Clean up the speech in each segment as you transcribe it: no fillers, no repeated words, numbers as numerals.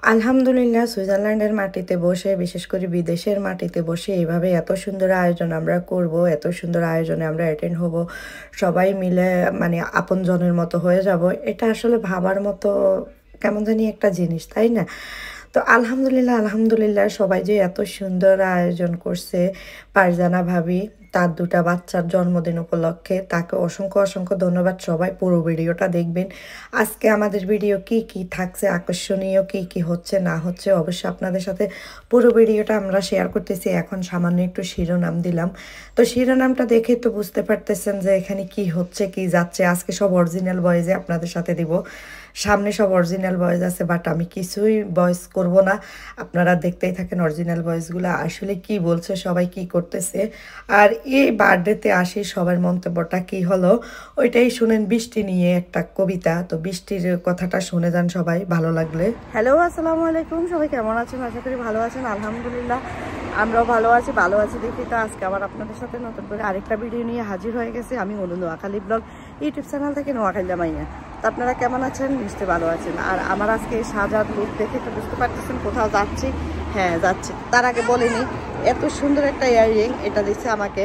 আলহামদুলিল্লাহ সুইজারল্যান্ডের মাটিতে বসে, বিশেষ করে বিদেশের মাটিতে বসে এইভাবে এত সুন্দর আয়োজন আমরা করব, এত সুন্দর আয়োজনে আমরা অ্যাটেন্ড হব, সবাই মিলে মানে আপনজনের মতো হয়ে যাব, এটা আসলে ভাবার মতো কেমন জানি একটা জিনিস, তাই না? তো আলহামদুলিল্লাহ সবাই যে এত সুন্দর আয়োজন করছে, পারজানা ভাবি তার দুটা বাচ্চার জন্মদিন উপলক্ষে তাকে অসংখ্য ধন্যবাদ। সবাই পুরো ভিডিওটা দেখবেন। আজকে আমাদের ভিডিও কি থাকছে, আকর্ষণীয় কি হচ্ছে না হচ্ছে অবশ্যই আপনাদের সাথে পুরো ভিডিওটা আমরা শেয়ার করতেছি। এখন সামান্য একটু শিরোনাম দিলাম, তো শিরোনামটা দেখে তো বুঝতে পারতেছেন যে এখানে কি হচ্ছে কি যাচ্ছে। আজকে সব অরিজিনাল ভয়েসে আপনাদের সাথে দিব, সামনে সব অরিজিনাল ভয়েস আছে, বাট আমি কিছুই ভয়েস করব না, আপনারা দেখতেই থাকেন অরিজিনাল ভয়েসগুলো আসলে কি বলছে, সবাই কি করতেছে। আর এই বার্থডেতে আসি সবার মন্তব্যটা কি হলো ওইটাই শুনেন। বৃষ্টি নিয়ে একটা কবিতা, তো বৃষ্টির কথাটা শুনে যান সবাই ভালো লাগলে। হ্যালো, আসসালামু আলাইকুম, সবাই কেমন আছেন? আশা করি ভালো আছেন। আলহামদুলিল্লাহ আমরাও ভালো আছি দেখি তো আজকে আবার আপনাদের সাথে নতুন করে আরেকটা ভিডিও নিয়ে হাজির হয়ে গেছে। আমি অনু নোয়াখালী ব্লগ ইউটিউব চ্যানেল থেকে, নোয়াখালী মাইয়া। তো আপনারা কেমন আছেন? নিশ্চয়ই ভালো আছেন। আর আমার আজকে সাজার লুক দেখে তো বুঝতে পারতেছেন কোথাও যাচ্ছি। হ্যাঁ যাচ্ছি, তার আগে বলিনি এত সুন্দর একটা ইয়াররিং এটা দিচ্ছে আমাকে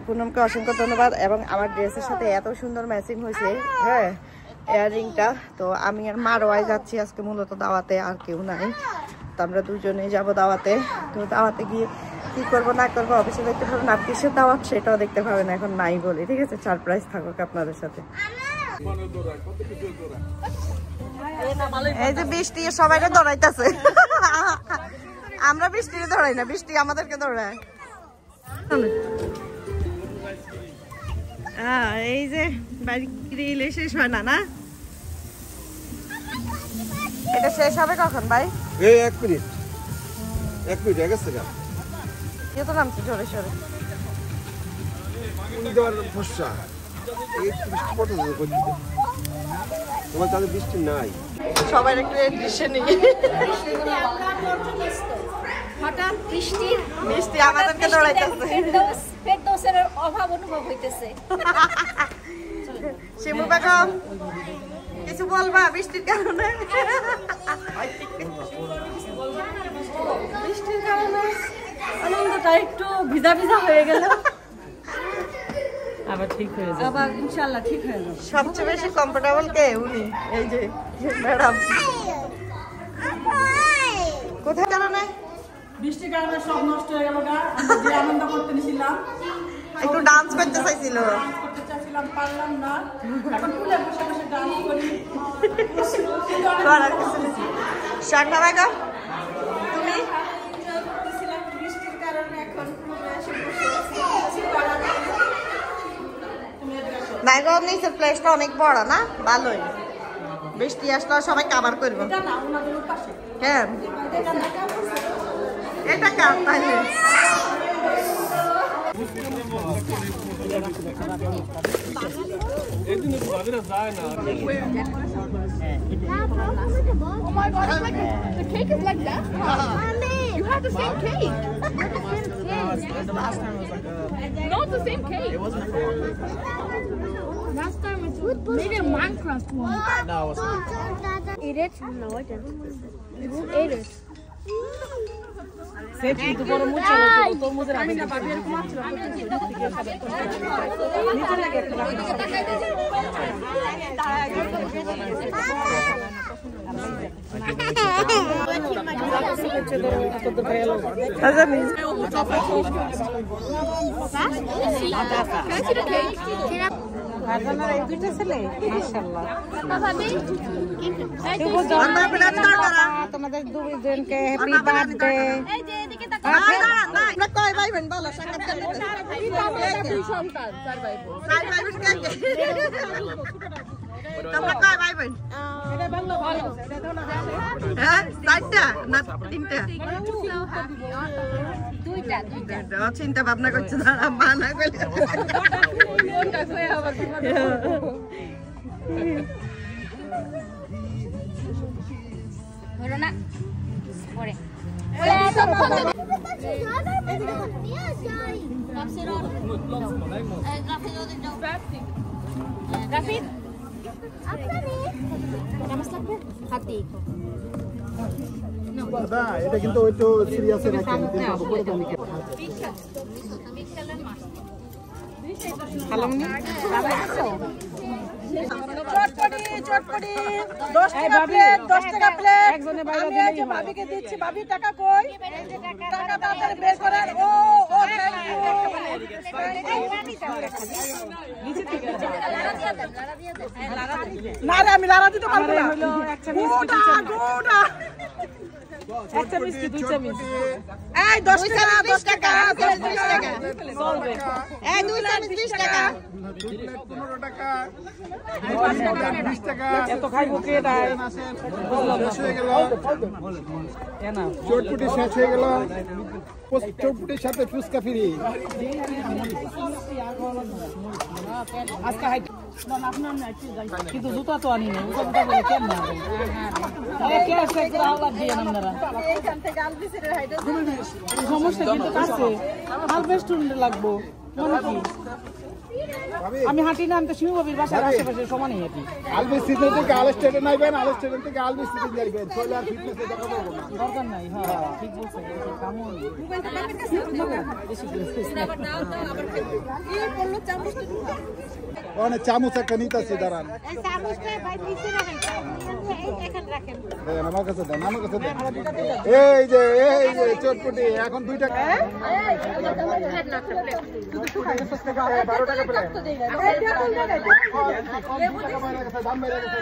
পুনমকে অসংখ্য ধন্যবাদ। এবং আমার ড্রেসের সাথে এত সুন্দর ম্যাচিং হয়েছে, হ্যাঁ ইয়াররিংটা। তো আমি আর মারোয়ায় যাচ্ছি আজকে মূলত দাওয়াতে, আর কেউ নাই, তো আমরা দুজনেই যাবো দাওয়াতে। তো দাওয়াতে গিয়ে কি করবো না করবো অবশ্যই দেখতে পাবেন। আর কিসের দাওয়াত সেটাও দেখতে পাবেন, এখন নাই বলি, ঠিক আছে? সারপ্রাইজ থাকুক আপনাদের সাথে। এই যে বৃষ্টি সবাই দৌড়াইতেছে, আমরা বৃষ্টি দৌড়াই না, বৃষ্টি আমাদেরকে দৌড়ায়। এই যে বাড়ি শেষ হয় না, না এটা শেষ হবে কখন ভাই? এই 1 মিনিট হয়ে গেছে গা। কে তো নামছি জোরে সোরে ফসা এই বৃষ্টি পড়তেছে কই দিতে, তোমার তাহলে বৃষ্টি নাই। সবাই একটু দৃশ্য নিয়ে হঠাৎ বৃষ্টি আমাদেরকে দৌড়াইতেছে, ফেরদৌসের অভাব অনুভব হইতেছে। শিমু বেগম কিছু বলবা বৃষ্টির কারণে? বৃষ্টির কারণে আনন্দটা একটু ভিজা হয়ে গেল, আবার ঠিক হয়ে যাবে, আবার ইনশাআল্লাহ ঠিক হয়ে যাবে। সবচেয়ে বেশি কমফোর্টেবল কে? উনি, এই যে ম্যাডাম। কোথায় কারণে? বৃষ্টির কারণে সব নষ্ট হয়ে গেল গা। আমরা যে আনন্দ করতে নিছিলাম, একটু ডান্স করতে চাইছিল, পারলাম না। এখন খুলে বসে বসে ডান্স করি। শান্তা বেগম তুমি? বৃষ্টির কারণে এখন নাইগর নিচের প্লেসটা অনেক বড় না, ভালোই। বৃষ্টি আসলে সবাই কাভার করবো। হ্যাঁ এটা কার তাহলে? Oh my god, it's like the cake is like that. You have the same cake. Not the same cake. It wasn't last time it was maybe a Minecraft one. No, it wasn't. Eat it? No, I didn't. Who ate it? কিন্তু বড় মুচা লাগতো তোর মুজে আমি না পাবি এরকম আছে নিচে লাগে একটা ভাজনার এই দুইটা ছেলে মাশাআল্লাহ। তোমাদের দুইজনকে হ্যাপি বার্থডে। এই যে এদিকে তাকাও। আমরা কয় ভাই বোন বলো? সন্তান 4 ভাই বোন। 4 ভাই বোন কে? তোমরা কয় ভাই বোন? এটা ভালো ভালো এটা দাও না। হ্যাঁ 4টা না 3টা? দুইটা। চিন্তা ভাবনা করছে না, মা না কইলে কোনটা কই আবার হলো না পরে Rafid? Namas লাগবে? হাতি দাদা এটা কিন্তু একটু সিরিয়াসে রাখেন উপরে তো আমি চটপটি 10 টাকা প্লেট 10 টাকা প্লেট একজনে বাইরে দিলেই হয় ভাবিকে দিচ্ছি ভাবি টাকা কই টাকা তাড়াতাড়ি বের করেন ও না রে আমি লারা দিতে পারবো না গোটা গোটা একটা মিষ্টি দুই চামচ এই 10 টাকা 10 টাকা 20 টাকা চলবে এই 2 চামচ 20 টাকা 15 টাকা 20 টাকা এত খাইবো কে দাই শেষ হয়ে গেল চটপটি শেষ হয়ে গেল চটপটির সাথে ফুচকা ফ্রি আজকে হাইট কিন্তু জুতা তো আনি না জুতা বলে কেমন আরে কে আছে গ্রাহক দিয়ে আপনারা এইখান থেকে আলবিসিরের হাইট সমস্যা কিন্তু কাছে আলবেস্টুন্ড লাগবো মানে কি আমি হাঁটি না আমি তো শিববাবির বাসার আশেপাশে সমানই হাঁটি আলবি সিজন থেকে আল স্টেশন আইবেন আল স্টেশন থেকে আলবি সিজন যাইবেন চলে আর ফিটনেসে দেখা পাবো না দরকার নাই হ্যাঁ ঠিক বলছেন কামও অনেক চামচ একটা নিতেছি দাঁড়ান আমার কাছে দেন এই যে চটপটি এখন 2 টাকা 12 টাকা প্লেট দাম বেড়ে গেছে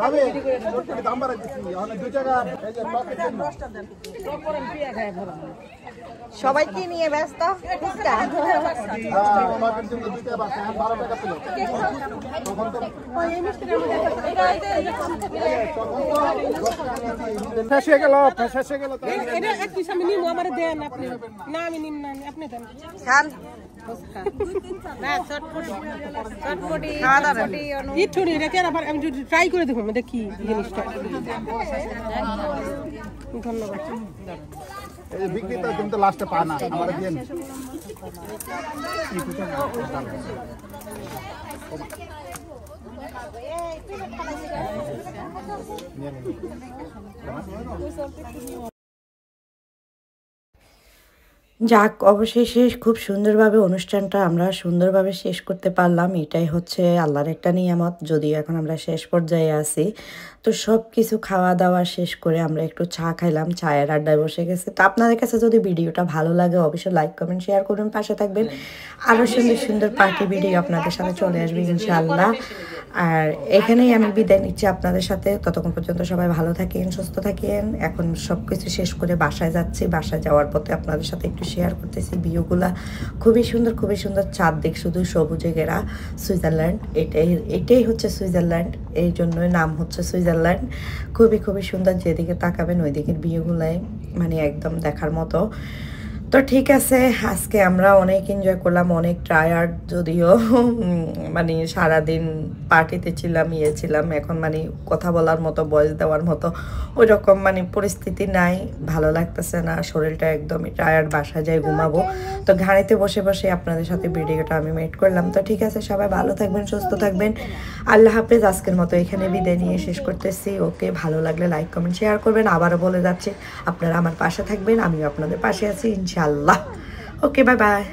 ভাবে চটপটি দাম বাড়াই দিচ্ছি অনেক 2 টাকা এই যে পকেট সবাই কি নিয়ে ব্যস্ত ফুচকা পকেট জন্য দিতে পারছে 12 টাকা প্লেট তখন তো শেষ হয়ে গেল এটা এক পিস আমি নিব আমারে দেন আপনি না আমি নিম না আপনি দেন খান না চটপটি ইটুনি এটা কেন আমি ট্রাই করে দেখুন এটা কি জিনিসটা ধন্যবাদ এই বিক্রেতা কিন্তু লাস্টে পায় না আমারে দেন যাক, অবশেষে খুব সুন্দরভাবে অনুষ্ঠানটা আমরা সুন্দরভাবে শেষ করতে পারলাম। এটাই হচ্ছে আল্লাহর একটা নিয়ামত, যদিও এখন আমরা শেষ পর্যায়ে আছি। তো সব কিছু খাওয়া দাওয়া শেষ করে আমরা একটু চা খাইলাম, চায়ের আড্ডায় বসে গেছে। তো আপনাদের কাছে যদি ভিডিওটা ভালো লাগে অবশ্যই লাইক কমেন্ট শেয়ার করুন, পাশে থাকবেন। আরও সুন্দর সুন্দর পার্টি ভিডিও আপনাদের সাথে চলে আসবে ইনশাআল্লাহ। আর এখানেই আমি বিদায় নিচ্ছি আপনাদের সাথে। ততক্ষণ পর্যন্ত সবাই ভালো থাকেন, সুস্থ থাকেন। এখন সব কিছু শেষ করে বাসায় যাচ্ছি। বাসায় যাওয়ার পথে আপনাদের সাথে একটু শেয়ার করতেছি ভিউগুলা। খুবই সুন্দর চারদিক শুধু সবুজে ঘেরা সুইজারল্যান্ড। এটাই হচ্ছে সুইজারল্যান্ড, এই জন্যই নাম হচ্ছে সুইজারল্যান্ড। খুবই সুন্দর, যেদিকে তাকাবেন ওই দিকের ভিউগুলাই মানে একদম দেখার মতো। তো ঠিক আছে, আজকে আমরা অনেক এনজয় করলাম, অনেক টায়ার্ড যদিও, মানে সারাদিন পার্টিতে ছিলাম, এখন মানে কথা বলার মতো, ভয়েস দেওয়ার মতো ওই রকম মানে পরিস্থিতি নাই, ভালো লাগতেছে না, শরীরটা একদমই টায়ার্ড। বাসায় যাই ঘুমাবো। তো গাড়িতে বসে বসে আপনাদের সাথে ভিডিওটা আমি মেড করলাম। তো ঠিক আছে, সবাই ভালো থাকবেন, সুস্থ থাকবেন। আল্লাহ হাফেজ। আজকের মতো এখানে বিদায় নিয়ে শেষ করতেছি। ওকে, ভালো লাগলে লাইক কমেন্ট শেয়ার করবেন। আবারও বলে যাচ্ছি, আপনারা আমার পাশে থাকবেন, আমিও আপনাদের পাশে আছি ইনশাআল্লাহ। ওকে, বাই বাই।